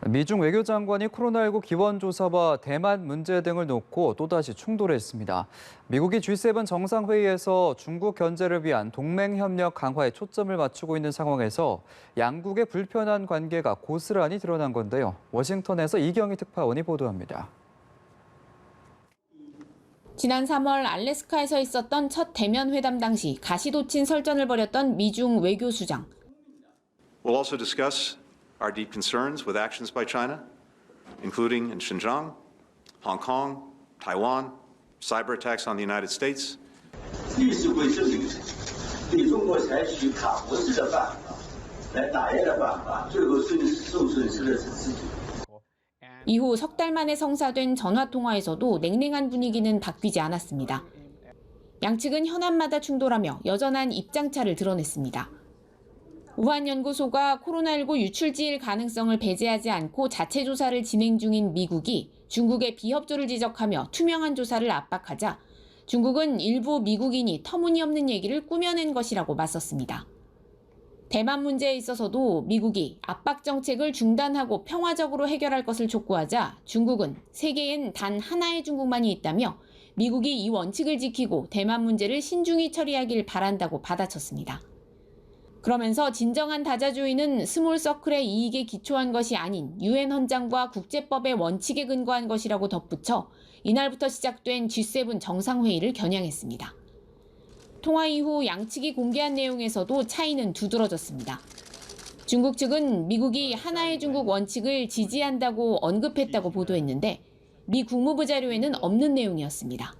미중 외교장관이 코로나19 기원조사와 대만 문제 등을 놓고 또다시 충돌했습니다. 미국이 G7 정상회의에서 중국 견제를 위한 동맹협력 강화에 초점을 맞추고 있는 상황에서 양국의 불편한 관계가 고스란히 드러난 건데요. 워싱턴에서 이경희 특파원이 보도합니다. 지난 3월 알래스카에서 있었던 첫 대면 회담 당시 가시돋친 설전을 벌였던 미중 외교수장. We'll also discuss our deep concerns with actions by China, including in Xinjiang, Hong Kong, Taiwan, cyber attacks on the United States. 历史会证明，对中国采取卡脖子的办法来打压的办法，最后受损失的是自己。 이후 석 달 만에 성사된 전화통화에서도 냉랭한 분위기는 바뀌지 않았습니다. 양측은 현안마다 충돌하며 여전한 입장차를 드러냈습니다. 우한연구소가 코로나19 유출지일 가능성을 배제하지 않고 자체 조사를 진행 중인 미국이 중국의 비협조를 지적하며 투명한 조사를 압박하자 중국은 일부 미국인이 터무니없는 얘기를 꾸며낸 것이라고 맞섰습니다. 대만 문제에 있어서도 미국이 압박 정책을 중단하고 평화적으로 해결할 것을 촉구하자 중국은 세계엔 단 하나의 중국만이 있다며 미국이 이 원칙을 지키고 대만 문제를 신중히 처리하길 바란다고 받아쳤습니다. 그러면서 진정한 다자주의는 스몰 서클의 이익에 기초한 것이 아닌 유엔 헌장과 국제법의 원칙에 근거한 것이라고 덧붙여 이날부터 시작된 G7 정상회의를 겨냥했습니다. 통화 이후 양측이 공개한 내용에서도 차이는 두드러졌습니다. 중국 측은 미국이 하나의 중국 원칙을 지지한다고 언급했다고 보도했는데 미 국무부 자료에는 없는 내용이었습니다.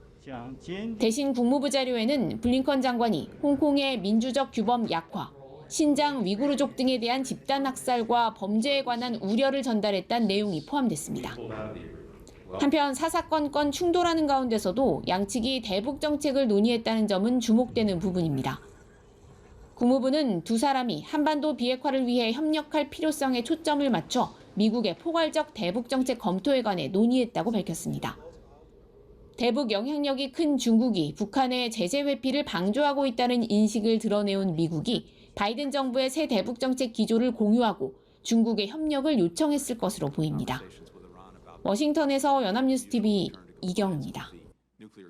대신 국무부 자료에는 블링컨 장관이 홍콩의 민주적 규범 약화, 신장 위구르족 등에 대한 집단 학살과 범죄에 관한 우려를 전달했다는 내용이 포함됐습니다. 한편 사사건건 충돌하는 가운데서도 양측이 대북 정책을 논의했다는 점은 주목되는 부분입니다. 국무부는 두 사람이 한반도 비핵화를 위해 협력할 필요성에 초점을 맞춰 미국의 포괄적 대북 정책 검토에 관해 논의했다고 밝혔습니다. 대북 영향력이 큰 중국이 북한의 제재 회피를 방조하고 있다는 인식을 드러내온 미국이 바이든 정부의 새 대북 정책 기조를 공유하고 중국의 협력을 요청했을 것으로 보입니다. 워싱턴에서 연합뉴스TV 이경입니다.